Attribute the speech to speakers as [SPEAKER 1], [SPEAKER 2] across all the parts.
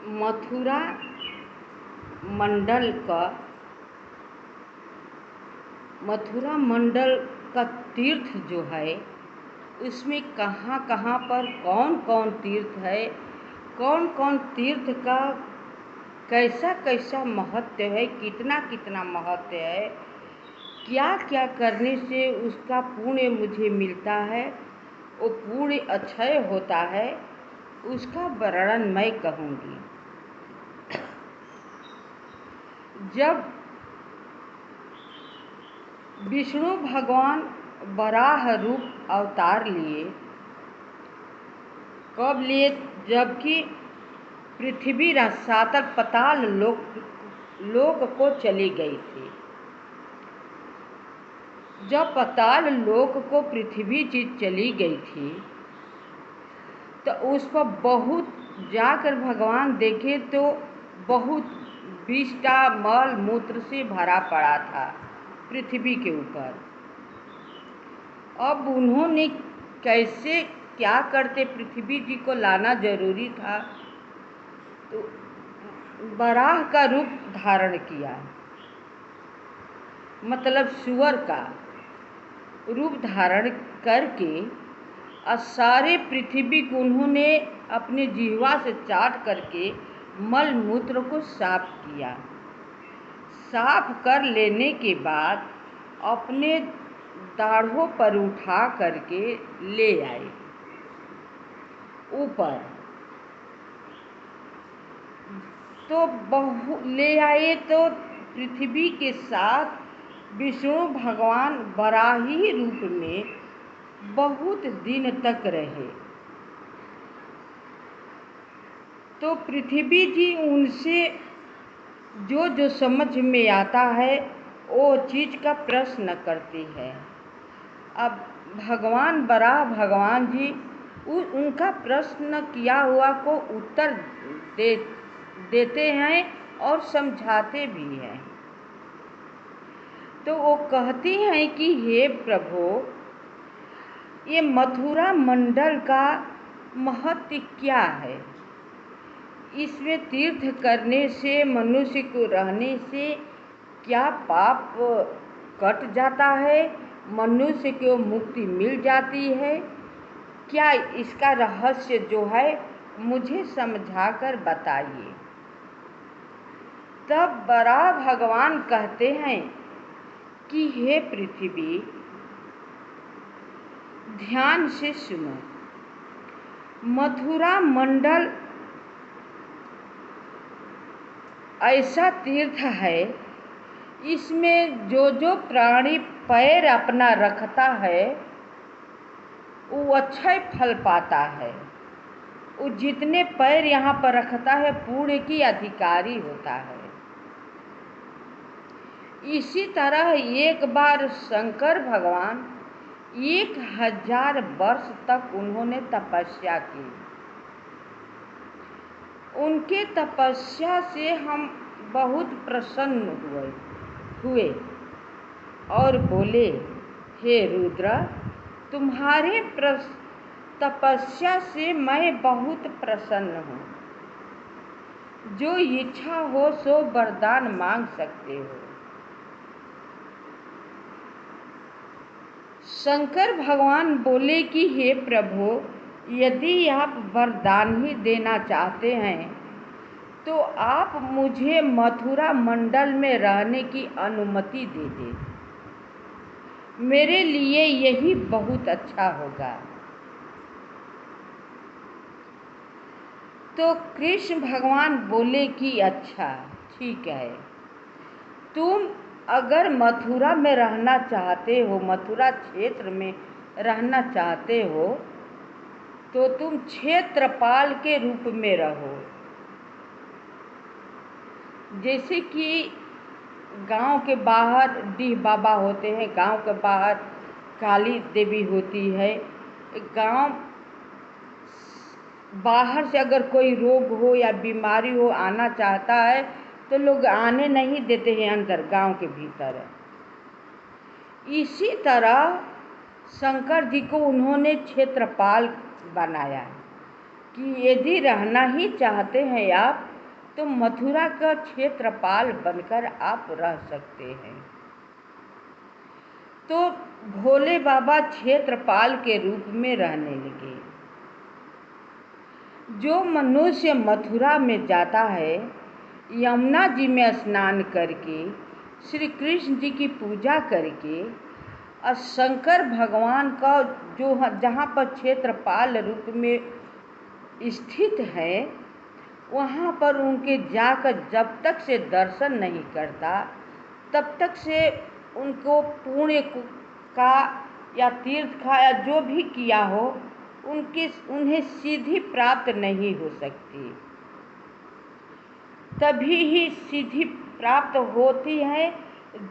[SPEAKER 1] मथुरा मंडल का तीर्थ जो है उसमें कहाँ कहाँ पर कौन कौन तीर्थ है, कौन कौन तीर्थ का कैसा कैसा महत्व है, कितना कितना महत्व है, क्या क्या करने से उसका पुण्य मुझे मिलता है, वो पुण्य अक्षय होता है, उसका वर्णन मैं कहूँगी। जब विष्णु भगवान वराह रूप अवतार लिए, कब लिए? जबकि पृथ्वी रसातल पाताल लोक को चली गई थी। जब पाताल लोक को पृथ्वी जी चली गई थी तो उस पर बहुत जाकर भगवान देखे तो बहुत विष्टा मल मूत्र से भरा पड़ा था पृथ्वी के ऊपर। अब उन्होंने कैसे क्या करते, पृथ्वी जी को लाना जरूरी था, तो वराह का रूप धारण किया, मतलब सुअर का रूप धारण करके और सारे पृथ्वी को उन्होंने अपने जिह्वा से चाट करके मल मूत्र को साफ किया। साफ कर लेने के बाद अपने दाढ़ों पर उठा करके ले आए ऊपर। तो ले आए तो पृथ्वी के साथ विष्णु भगवान वराही रूप में बहुत दिन तक रहे। तो पृथ्वी जी उनसे जो जो समझ में आता है वो चीज़ का प्रश्न करती है। अब भगवान वराह भगवान जी उनका प्रश्न किया हुआ को उत्तर देते हैं और समझाते भी हैं। तो वो कहती हैं कि हे प्रभु, ये मथुरा मंडल का महत्व क्या है? इसमें तीर्थ करने से, मनुष्य को रहने से क्या पाप कट जाता है, मनुष्य को मुक्ति मिल जाती है? क्या इसका रहस्य जो है मुझे समझाकर बताइए। तब वराह भगवान कहते हैं कि हे पृथ्वी, ध्यान से सुनो। मथुरा मंडल ऐसा तीर्थ है, इसमें जो जो प्राणी पैर अपना रखता है वो अक्षय फल पाता है। वो जितने पैर यहाँ पर रखता है पुण्य की अधिकारी होता है। इसी तरह एक बार शंकर भगवान 1000 वर्ष तक उन्होंने तपस्या की। उनके तपस्या से हम बहुत प्रसन्न हुए और बोले, हे रुद्र, तुम्हारे तपस्या से मैं बहुत प्रसन्न हूँ। जो इच्छा हो सो वरदान मांग सकते हो। शंकर भगवान बोले कि हे प्रभु, यदि आप वरदान ही देना चाहते हैं तो आप मुझे मथुरा मंडल में रहने की अनुमति दे दें। मेरे लिए यही बहुत अच्छा होगा। तो कृष्ण भगवान बोले कि अच्छा ठीक है, तुम अगर मथुरा में रहना चाहते हो, मथुरा क्षेत्र में रहना चाहते हो, तो तुम क्षेत्रपाल के रूप में रहो। जैसे कि गांव के बाहर डीह बाबा होते हैं, गांव के बाहर काली देवी होती है। गांव बाहर से अगर कोई रोग हो या बीमारी हो आना चाहता है तो लोग आने नहीं देते हैं अंदर गांव के भीतर। इसी तरह शंकर जी को उन्होंने क्षेत्रपाल बनाया कि यदि रहना ही चाहते हैं आप तो मथुरा का क्षेत्रपाल बनकर आप रह सकते हैं। तो भोले बाबा क्षेत्रपाल के रूप में रहने लगे। जो मनुष्य मथुरा में जाता है, यमुना जी में स्नान करके, श्री कृष्ण जी की पूजा करके, और शंकर भगवान का जो जहाँ पर क्षेत्रपाल रूप में स्थित है, वहाँ पर उनके जाकर जब तक से दर्शन नहीं करता, तब तक से उनको पुण्य का या तीर्थ का या जो भी किया हो उन्हें सिद्धि प्राप्त नहीं हो सकती। तभी ही सिद्धि प्राप्त होती है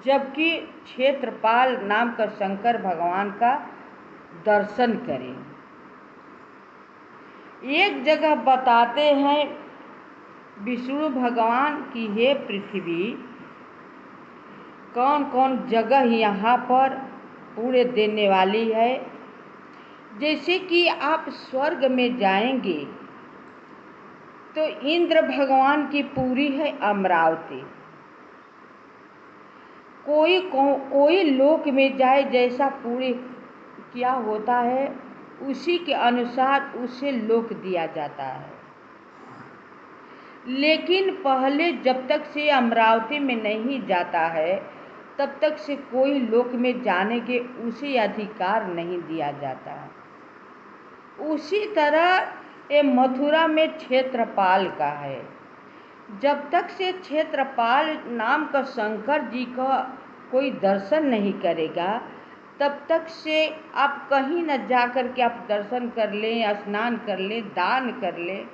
[SPEAKER 1] जबकि क्षेत्रपाल नाम का शंकर भगवान का दर्शन करें। एक जगह बताते हैं विष्णु भगवान की हे पृथ्वी, कौन कौन जगह यहाँ पर पुण्य देने वाली है। जैसे कि आप स्वर्ग में जाएंगे तो इंद्र भगवान की पुरी है अमरावती। कोई लोक में जाए, जैसा पुण्य क्या होता है उसी के अनुसार उसे लोक दिया जाता है। लेकिन पहले जब तक से अमरावती में नहीं जाता है, तब तक से कोई लोक में जाने के उसे अधिकार नहीं दिया जाता। उसी तरह ये मथुरा में क्षेत्रपाल का है। जब तक से क्षेत्रपाल नाम का शंकर जी का कोई दर्शन नहीं करेगा, तब तक से आप कहीं न जा कर के आप दर्शन कर लें, स्नान कर लें, दान कर लें,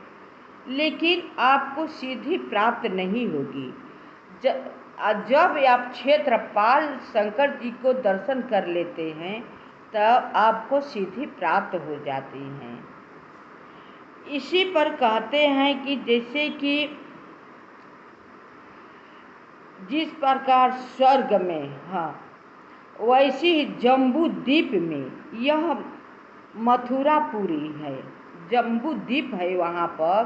[SPEAKER 1] लेकिन आपको सिद्धि प्राप्त नहीं होगी। जब आप क्षेत्रपाल शंकर जी को दर्शन कर लेते हैं, तब आपको सिद्धि प्राप्त हो जाती हैं। इसी पर कहते हैं कि जैसे कि जिस प्रकार स्वर्ग में, वैसे ही जम्बू द्वीप में यह मथुरापुरी है। जम्बू द्वीप है, वहाँ पर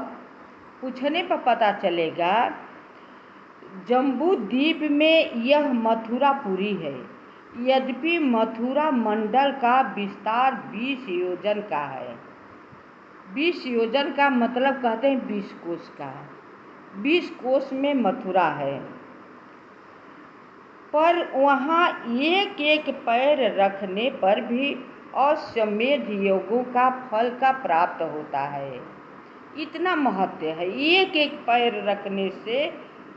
[SPEAKER 1] पूछने पर पता चलेगा। जम्बू द्वीप में यह मथुरापुरी है। यद्यपि मथुरा मंडल का विस्तार 20 योजन का है। 20 योजन का मतलब कहते हैं 20 कोस का। 20 कोस में मथुरा है, पर वहाँ एक एक पैर रखने पर भी अश्वमेध योगों का फल का प्राप्त होता है। इतना महत्व है। एक एक पैर रखने से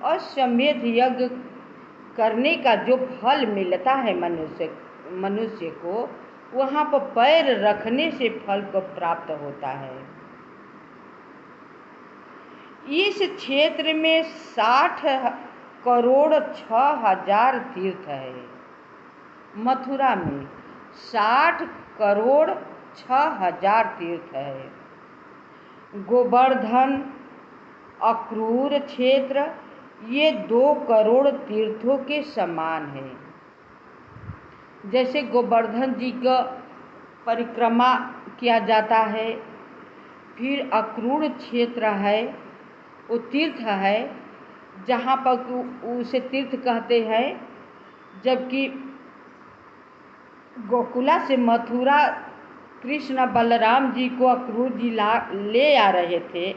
[SPEAKER 1] अश्वमेध यज्ञ करने का जो फल मिलता है मनुष्य को, वहाँ पर पैर रखने से फल को प्राप्त होता है। इस क्षेत्र में 60 करोड़ 6 हजार तीर्थ है। मथुरा में 60 करोड़ 6 हजार तीर्थ है। गोवर्धन, अक्रूर क्षेत्र ये 2 करोड़ तीर्थों के समान है। जैसे गोवर्धन जी का परिक्रमा किया जाता है, फिर अक्रूर क्षेत्र है, वो तीर्थ है जहाँ पर उसे तीर्थ कहते हैं। जबकि गोकुला से मथुरा कृष्ण बलराम जी को अक्रूर जी ले आ रहे थे,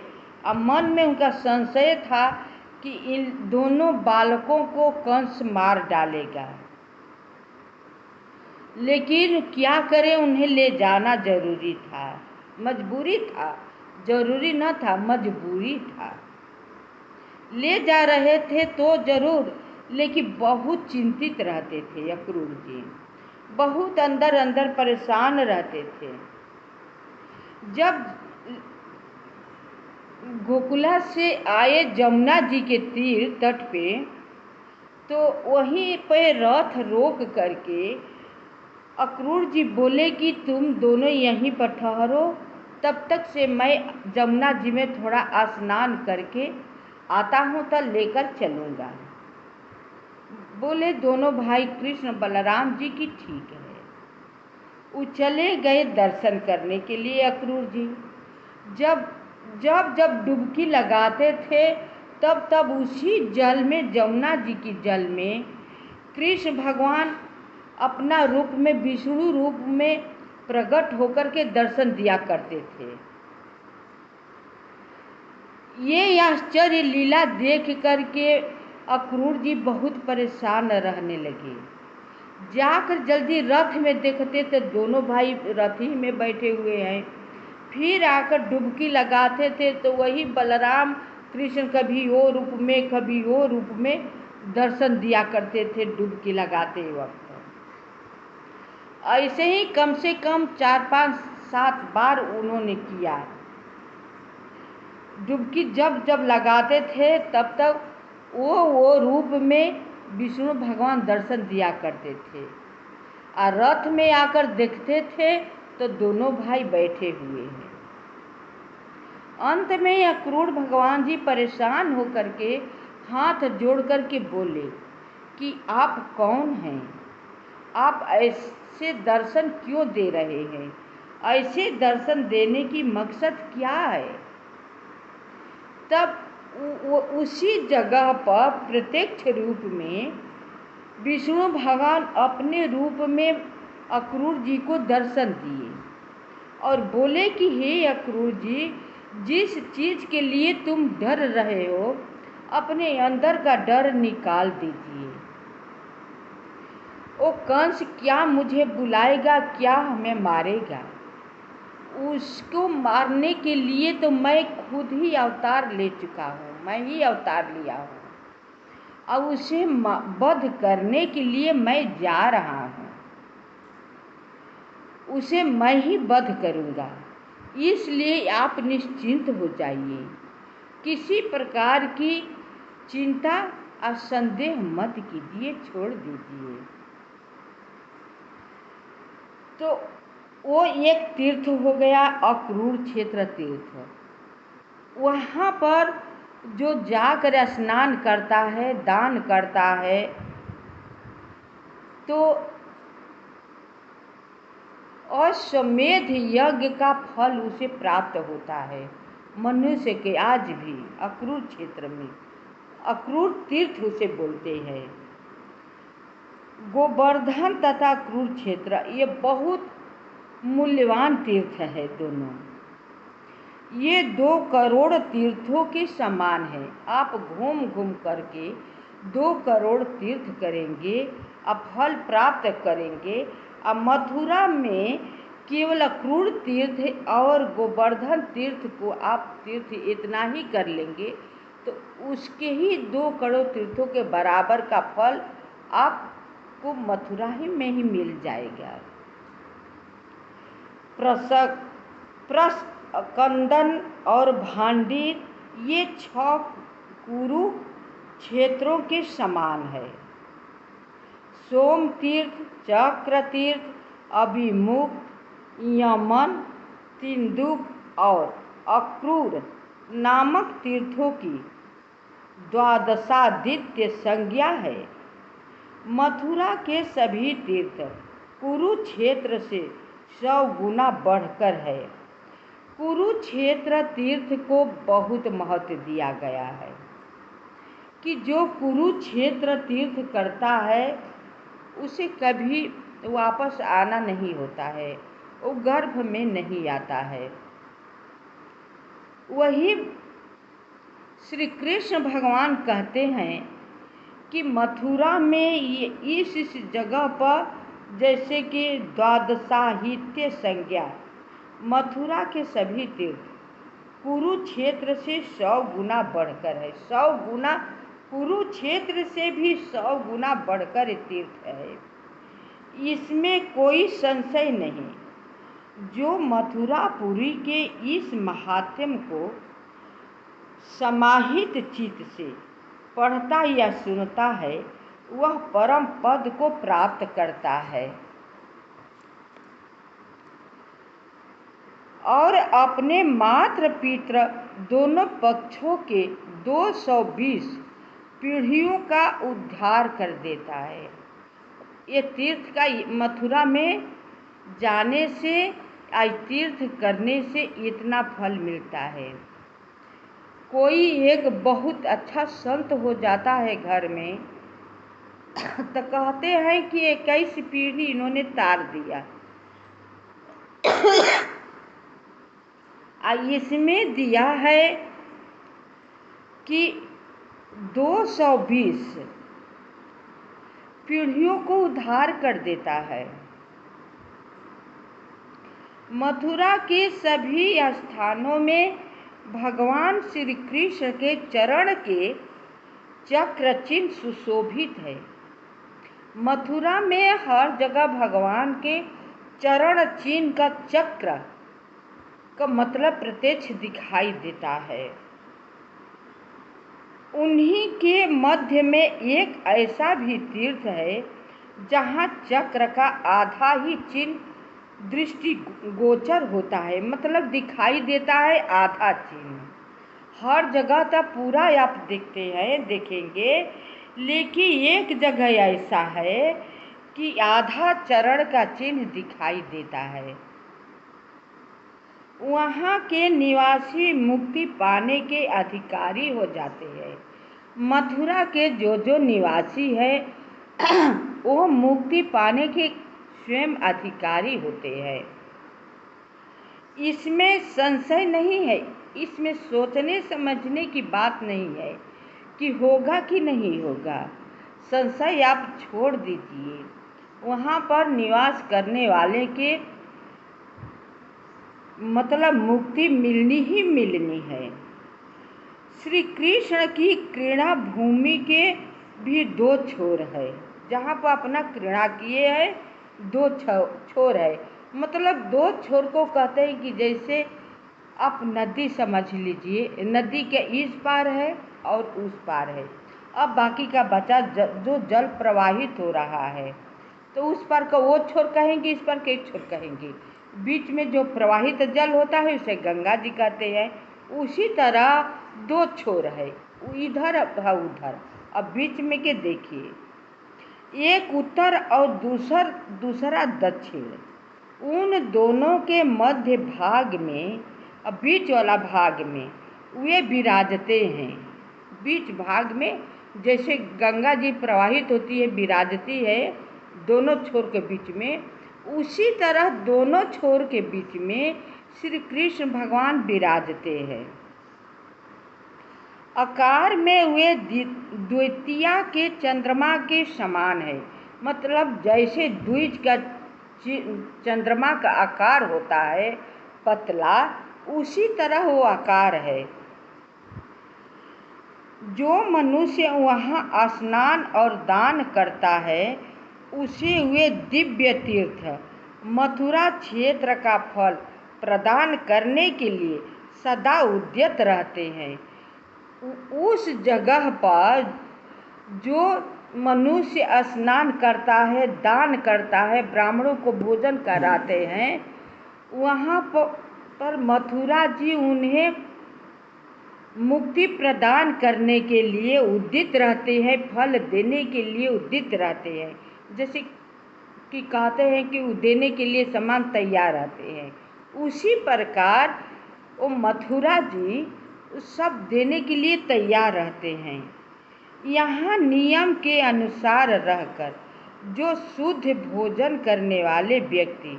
[SPEAKER 1] अब मन में उनका संशय था कि इन दोनों बालकों को कंस मार डालेगा, लेकिन क्या करें, उन्हें ले जाना जरूरी था, मजबूरी था, जरूरी न था, मजबूरी था। ले जा रहे थे तो जरूर, लेकिन बहुत चिंतित रहते थे अक्रूर जी, बहुत अंदर अंदर परेशान रहते थे। जब गोकुला से आए जमुना जी के तीर तट पे, तो वहीं पे रथ रोक करके अक्रूर जी बोले कि तुम दोनों यहीं पर ठहरो, तब तक से मैं जमुना जी में थोड़ा स्नान करके आता हूँ तो लेकर चलूँगा। बोले दोनों भाई कृष्ण बलराम जी की ठीक है। वो चले गए दर्शन करने के लिए। अक्रूर जी जब डुबकी लगाते थे तब उसी जल में, जमुना जी की जल में, कृष्ण भगवान अपना रूप में, विष्णु रूप में प्रकट होकर के दर्शन दिया करते थे। ये आश्चर्य लीला देख करके अक्रूर जी बहुत परेशान रहने लगे। जाकर जल्दी रथ में देखते तो दोनों भाई रथ ही में बैठे हुए हैं। फिर आकर डुबकी लगाते थे तो वही बलराम कृष्ण कभी वो रूप में, कभी वो रूप में दर्शन दिया करते थे डुबकी लगाते वक्त। ऐसे ही कम से कम 4, 5, 7 बार उन्होंने किया। डुबकी जब जब लगाते थे तब तक वो रूप में विष्णु भगवान दर्शन दिया करते थे। और रथ में आकर देखते थे तो दोनों भाई बैठे हुए हैं। अंत में अक्रूर भगवान जी परेशान होकर के हाथ जोड़ कर के बोले कि आप कौन हैं? आप ऐसे दर्शन क्यों दे रहे हैं? ऐसे दर्शन देने की मकसद क्या है? तब उसी जगह पर प्रत्यक्ष रूप में विष्णु भगवान अपने रूप में अक्रूर जी को दर्शन दिए और बोले कि हे अक्रूर जी, जिस चीज़ के लिए तुम डर रहे हो, अपने अंदर का डर निकाल दीजिए। वो कंस क्या मुझे बुलाएगा, क्या हमें मारेगा? उसको मारने के लिए तो मैं खुद ही अवतार ले चुका हूँ, मैं ही अवतार लिया हूँ। अब उसे वध करने के लिए मैं जा रहा हूँ, उसे मैं ही वध करूँगा। इसलिए आप निश्चिंत हो जाइए, किसी प्रकार की चिंता और संदेह मत कीजिए, छोड़ दीजिए। तो वो एक तीर्थ हो गया, अक्रूर क्षेत्र तीर्थ। वहाँ पर जो जाकर स्नान करता है, दान करता है, तो अश्वमेध यज्ञ का फल उसे प्राप्त होता है। मनुष्य के आज भी अक्रूर क्षेत्र में, अक्रूर तीर्थ उसे बोलते हैं। गोवर्धन तथा अक्रूर क्षेत्र ये बहुत मूल्यवान तीर्थ है दोनों। ये 2 करोड़ तीर्थों के समान है। आप घूम घूम करके 2 करोड़ तीर्थ करेंगे, आप फल प्राप्त करेंगे। अब मथुरा में केवल अक्रूर तीर्थ और गोवर्धन तीर्थ को आप तीर्थ इतना ही कर लेंगे तो उसके ही 2 करोड़ तीर्थों के बराबर का फल आपको मथुरा ही में ही मिल जाएगा। प्रस्कंदन और भांडीर ये 6 कुरु क्षेत्रों के समान है। सोम तीर्थ, चक्र तीर्थ, अभिमुख, यमन, तिन्दुक और अक्रूर नामक तीर्थों की द्वादशादित्य संज्ञा है। मथुरा के सभी तीर्थ कुरुक्षेत्र से 100 गुना बढ़कर है। कुरुक्षेत्र तीर्थ को बहुत महत्व दिया गया है कि जो कुरुक्षेत्र तीर्थ करता है उसे कभी वापस आना नहीं होता है, वो गर्भ में नहीं आता है। वही श्री कृष्ण भगवान कहते हैं कि मथुरा में इस जगह पर जैसे कि द्वादशादित्य संज्ञा, मथुरा के सभी तीर्थ कुरुक्षेत्र से 100 गुना बढ़कर है। 100 गुना कुरुक्षेत्र से भी 100 गुना बढ़कर तीर्थ है, इसमें कोई संशय नहीं। जो मथुरापुरी के इस महात्म्य को समाहित चित्त से पढ़ता या सुनता है वह परम पद को प्राप्त करता है और अपने मात्र पितृ दोनों पक्षों के 220 पीढ़ियों का उद्धार कर देता है। ये तीर्थ का मथुरा में जाने से या तीर्थ करने से इतना फल मिलता है। कोई एक बहुत अच्छा संत हो जाता है घर में, तो कहते हैं कि 21 पीढ़ी इन्होंने तार दिया। इसमें दिया है कि 220 पीढ़ियों को उद्धार कर देता है। मथुरा के सभी स्थानों में भगवान श्री कृष्ण के चरण के चक्र चिन्ह सुशोभित है। मथुरा में हर जगह भगवान के चरण चिन्ह का चक्र का मतलब प्रत्यक्ष दिखाई देता है। उन्हीं के मध्य में एक ऐसा भी तीर्थ है जहाँ चक्र का आधा ही चिन्ह दृष्टि गोचर होता है, मतलब दिखाई देता है आधा चिन्ह। हर जगह तो पूरा आप देखेंगे, लेकिन एक जगह ऐसा है कि आधा चरण का चिन्ह दिखाई देता है। वहाँ के निवासी मुक्ति पाने के अधिकारी हो जाते हैं। मथुरा के जो निवासी है वो मुक्ति पाने के स्वयं अधिकारी होते हैं। इसमें संशय नहीं है, इसमें सोचने समझने की बात नहीं है कि होगा कि नहीं होगा। संशय आप छोड़ दीजिए, वहाँ पर निवास करने वाले के मतलब मुक्ति मिलनी ही मिलनी है। श्री कृष्ण की क्रीड़ा भूमि के भी 2 छोर है, जहाँ पर अपना क्रीड़ा किए हैं 2 छोर है। मतलब 2 छोर को कहते हैं कि जैसे आप नदी समझ लीजिए, नदी के इस पार है और उस पार है। अब बाकी का बचा जो जल प्रवाहित हो रहा है, तो उस पार का वो छोर कहेंगे, इस पार के छोर कहेंगे। बीच में जो प्रवाहित जल होता है उसे गंगा जी कहते हैं। उसी तरह 2 छोर है, इधर है उधर। अब बीच में के देखिए, एक उत्तर और दूसरा दक्षिण। उन दोनों के मध्य भाग में, अब बीच वाला भाग में वे विराजते हैं। बीच भाग में जैसे गंगा जी प्रवाहित होती है, विराजती है दोनों छोर के बीच में, उसी तरह दोनों छोर के बीच में श्री कृष्ण भगवान विराजते हैं। आकार में वे द्वितीया के चंद्रमा के समान है, मतलब जैसे द्विज का चंद्रमा का आकार होता है पतला, उसी तरह वो आकार है। जो मनुष्य वहाँ स्नान और दान करता है उसे वे दिव्य तीर्थ मथुरा क्षेत्र का फल प्रदान करने के लिए सदा उद्यत रहते हैं। उस जगह पर जो मनुष्य स्नान करता है, दान करता है, ब्राह्मणों को भोजन कराते हैं, वहाँ पर मथुरा जी उन्हें मुक्ति प्रदान करने के लिए उद्यत रहते हैं, फल देने के लिए उद्यत रहते हैं। जैसे कि कहते हैं कि देने के लिए समान तैयार रहते हैं, उसी प्रकार वो मथुरा जी सब देने के लिए तैयार रहते हैं। यहाँ नियम के अनुसार रहकर जो शुद्ध भोजन करने वाले व्यक्ति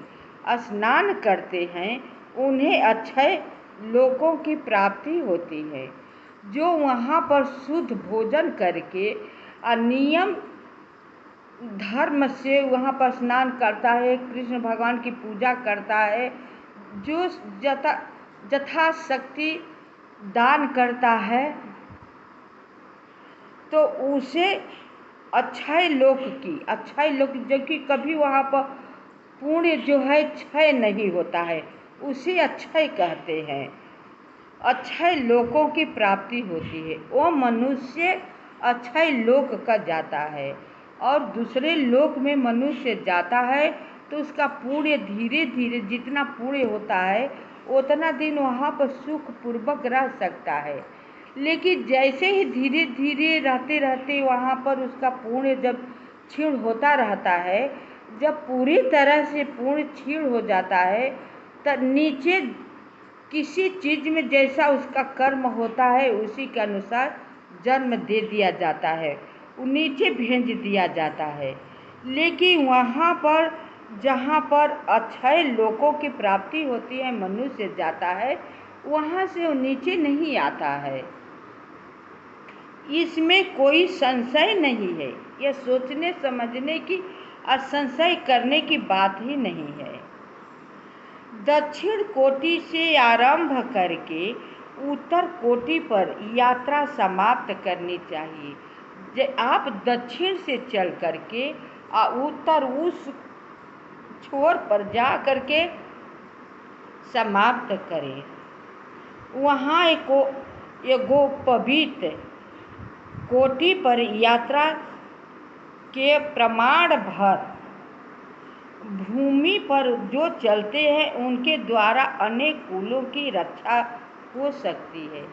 [SPEAKER 1] स्नान करते हैं उन्हें अक्षय लोकों की प्राप्ति होती है। जो वहाँ पर शुद्ध भोजन करके नियम धर्म से वहाँ पर स्नान करता है, कृष्ण भगवान की पूजा करता है, जो यथाशक्ति दान करता है, तो उसे अक्षय लोक जो कि कभी वहाँ पर पुण्य जो है क्षय नहीं होता है, उसे अक्षय कहते हैं। अक्षय लोकों की प्राप्ति होती है। वो मनुष्य अक्षय लोक का जाता है और दूसरे लोक में मनुष्य जाता है तो उसका पुण्य धीरे धीरे जितना पुण्य होता है उतना दिन वहाँ पर सुख पूर्वक रह सकता है। लेकिन जैसे ही धीरे धीरे रहते रहते वहाँ पर उसका पुण्य जब क्षीण होता रहता है, जब पूरी तरह से पुण्य क्षीण हो जाता है, तब नीचे किसी चीज़ में जैसा उसका कर्म होता है उसी के अनुसार जन्म दे दिया जाता है, नीचे भेज दिया जाता है। लेकिन वहाँ पर जहाँ पर अक्षय लोकों की प्राप्ति होती है, मनुष्य जाता है, वहाँ से वो नीचे नहीं आता है। इसमें कोई संशय नहीं है। यह सोचने समझने की और संशय करने की बात ही नहीं है। दक्षिण कोटि से आरंभ करके उत्तर कोटि पर यात्रा समाप्त करनी चाहिए। आप दक्षिण से चल करके उत्तर उस छोर पर जा करके समाप्त करें। वहाँ एगो पवित्र कोटि पर यात्रा के प्रमाण भर भूमि पर जो चलते हैं उनके द्वारा अनेक कुलों की रक्षा हो सकती है।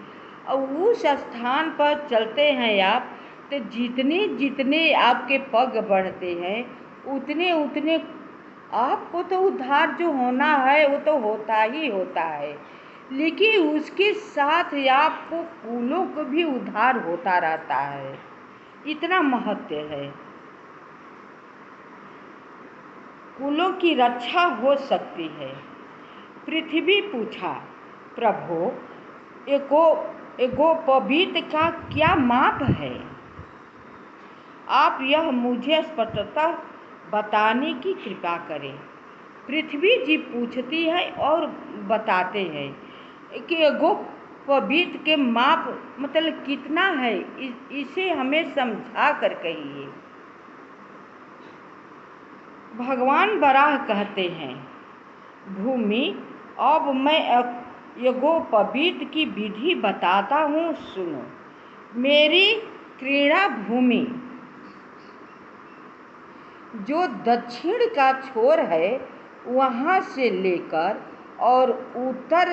[SPEAKER 1] और उस स्थान पर चलते हैं आप तो जितने जितने आपके पग बढ़ते हैं उतने उतने आपको तो उद्धार जो होना है वो तो होता ही होता है, लेकिन उसके साथ आपको कुलों को भी उद्धार होता रहता है। इतना महत्व है, कुलों की रक्षा हो सकती है। पृथ्वी पूछा, प्रभु एगो पवित्र का क्या माप है? आप यह मुझे स्पष्टतः बताने की कृपा करें। पृथ्वी जी पूछती है और बताते हैं कि एगो पवित्र के माप मतलब कितना है, इसे हमें समझा कर कहिए। भगवान वराह कहते हैं, भूमि अब मैं एगो पवित्र की विधि बताता हूँ, सुनो। मेरी क्रीड़ा भूमि जो दक्षिण का छोर है वहाँ से लेकर और उत्तर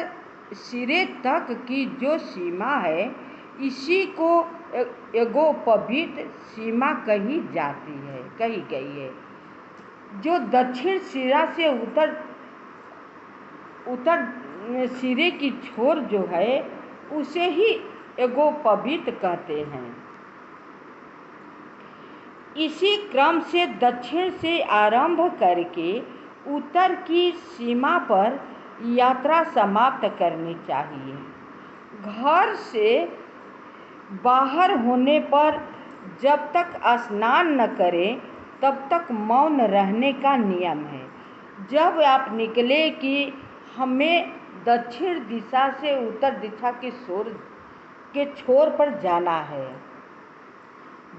[SPEAKER 1] सिरे तक की जो सीमा है, इसी को एगो पवित्र सीमा कही गई है। जो दक्षिण सिरा से उत्तर सिरे की छोर जो है उसे ही एगो पवित्र कहते हैं। इसी क्रम से दक्षिण से आरंभ करके उत्तर की सीमा पर यात्रा समाप्त करनी चाहिए। घर से बाहर होने पर जब तक स्नान न करें तब तक मौन रहने का नियम है। जब आप निकले कि हमें दक्षिण दिशा से उत्तर दिशा के छोर पर जाना है,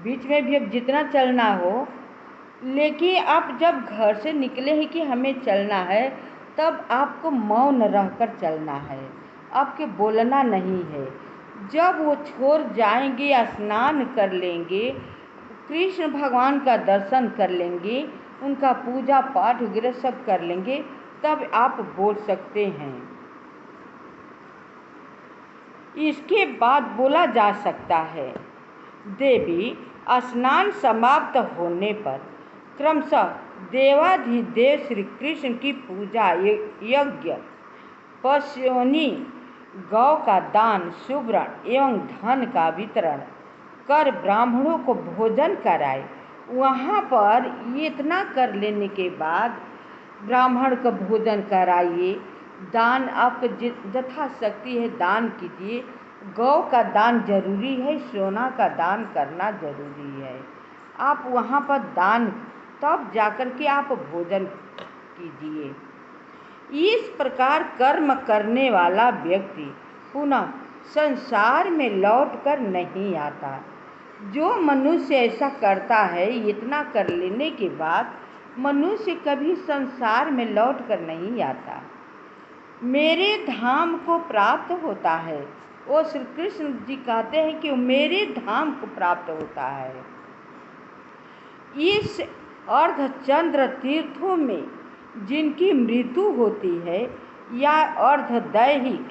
[SPEAKER 1] बीच में भी अब जितना चलना हो, लेकिन आप जब घर से निकले हैं कि हमें चलना है तब आपको मौन रहकर चलना है, आपके बोलना नहीं है। जब वो छोर जाएंगे, स्नान कर लेंगे, कृष्ण भगवान का दर्शन कर लेंगे, उनका पूजा पाठ वगैरह सब कर लेंगे, तब आप बोल सकते हैं। इसके बाद बोला जा सकता है। देवी स्नान समाप्त होने पर क्रमशः देवाधिदेव श्री कृष्ण की पूजा, यज्ञ, पशुनी, गौ का दान, सुवर्ण एवं धन का वितरण कर ब्राह्मणों को भोजन कराए। वहाँ पर इतना कर लेने के बाद ब्राह्मण को भोजन कराइए, दान आपको यथाशक्ति है दान कीजिए। गौ का दान जरूरी है, सोना का दान करना जरूरी है। आप वहाँ पर दान तब जाकर के आप भोजन कीजिए। इस प्रकार कर्म करने वाला व्यक्ति पुनः संसार में लौटकर नहीं आता। जो मनुष्य ऐसा करता है, इतना कर लेने के बाद मनुष्य कभी संसार में लौटकर नहीं आता, मेरे धाम को प्राप्त होता है। वो श्री कृष्ण जी कहते हैं कि मेरे धाम को प्राप्त होता है। इस अर्धचंद्र तीर्थों में जिनकी मृत्यु होती है या अर्धदैहिक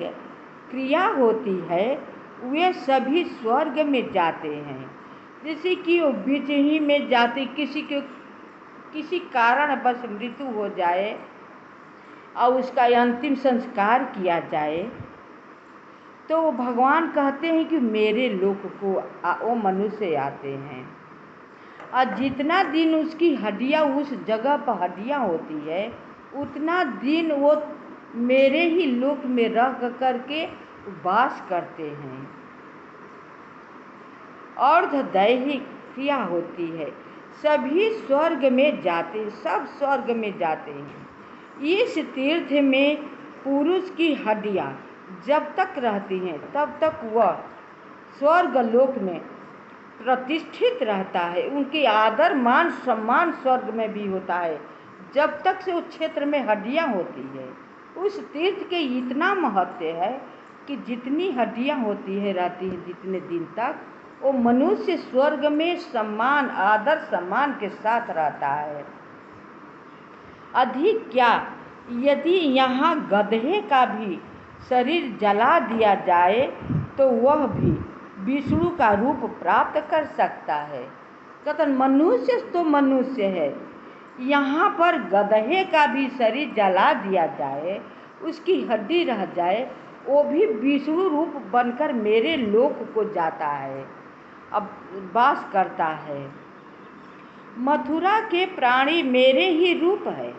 [SPEAKER 1] क्रिया होती है, वे सभी स्वर्ग में जाते हैं। जैसे कि वो बीच ही में जाते, किसी कारण बस मृत्यु हो जाए और उसका अंतिम संस्कार किया जाए, तो भगवान कहते हैं कि मेरे लोक को वो मनुष्य आते हैं, और जितना दिन उसकी हड्डियाँ उस जगह पर हड्डियाँ होती है उतना दिन वो मेरे ही लोक में रह करके वास करते हैं। अर्धदैहिक क्रिया होती है, सभी स्वर्ग में जाते, सब स्वर्ग में जाते हैं। इस तीर्थ में पुरुष की हड्डियाँ जब तक रहती हैं तब तक वह स्वर्ग लोक में प्रतिष्ठित रहता है। उनकी आदर मान सम्मान स्वर्ग में भी होता है जब तक से उस क्षेत्र में हड्डियाँ होती है। उस तीर्थ के इतना महत्व है कि जितनी हड्डियाँ होती है रहती है जितने दिन तक, वो मनुष्य स्वर्ग में सम्मान आदर सम्मान के साथ रहता है। अधिक क्या, यदि यहाँ गधे का भी शरीर जला दिया जाए तो वह भी विष्णु का रूप प्राप्त कर सकता है। कहते मनुष्य तो मनुष्य है, यहाँ पर गधे का भी शरीर जला दिया जाए, उसकी हड्डी रह जाए, वो भी विष्णु रूप बनकर मेरे लोक को जाता है, अब वास करता है। मथुरा के प्राणी मेरे ही रूप है,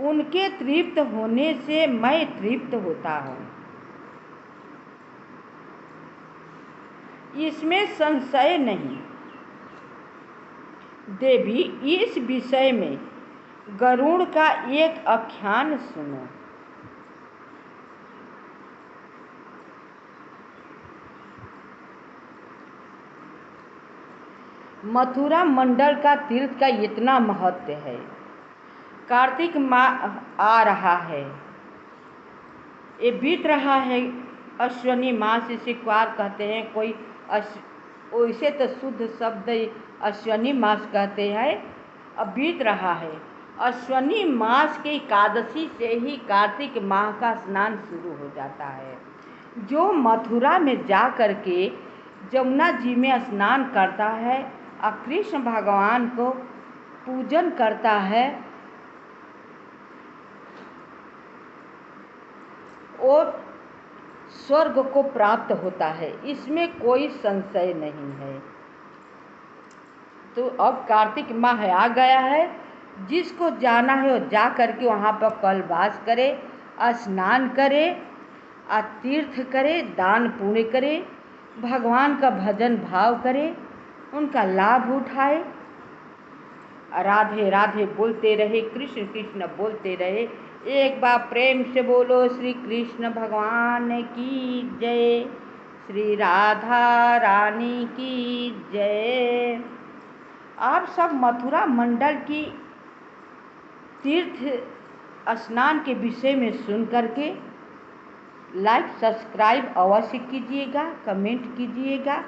[SPEAKER 1] उनके तृप्त होने से मैं तृप्त होता हूँ, इसमें संशय नहीं। देवी, इस विषय में गरुड़ का एक आख्यान सुनो। मथुरा मंडल का तीर्थ का इतना महत्व है। कार्तिक माह आ रहा है, ये बीत रहा है, अश्वनी मास इसे क्वार कहते हैं, कोई वैसे तो शुद्ध शब्द अश्वनी मास कहते हैं। अब बीत रहा है, अश्वनी मास की एकादशी से ही कार्तिक माह का स्नान शुरू हो जाता है। जो मथुरा में जा कर के जमुना जी में स्नान करता है और कृष्ण भगवान को पूजन करता है, और स्वर्ग को प्राप्त होता है, इसमें कोई संशय नहीं है। तो अब कार्तिक माह आ गया है, जिसको जाना है वो जा करके वहाँ पर कल्पवास करे, स्नान करे, तीर्थ करे, दान पुण्य करे, भगवान का भजन भाव करे, उनका लाभ उठाए, राधे राधे बोलते रहे, कृष्ण कृष्ण बोलते रहे। एक बार प्रेम से बोलो श्री कृष्ण भगवान की जय, श्री राधा रानी की जय। आप सब मथुरा मंडल की तीर्थ स्नान के विषय में सुन करके लाइक सब्सक्राइब अवश्य कीजिएगा, कमेंट कीजिएगा।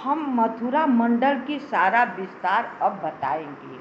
[SPEAKER 1] हम मथुरा मंडल की सारा विस्तार अब बताएंगे।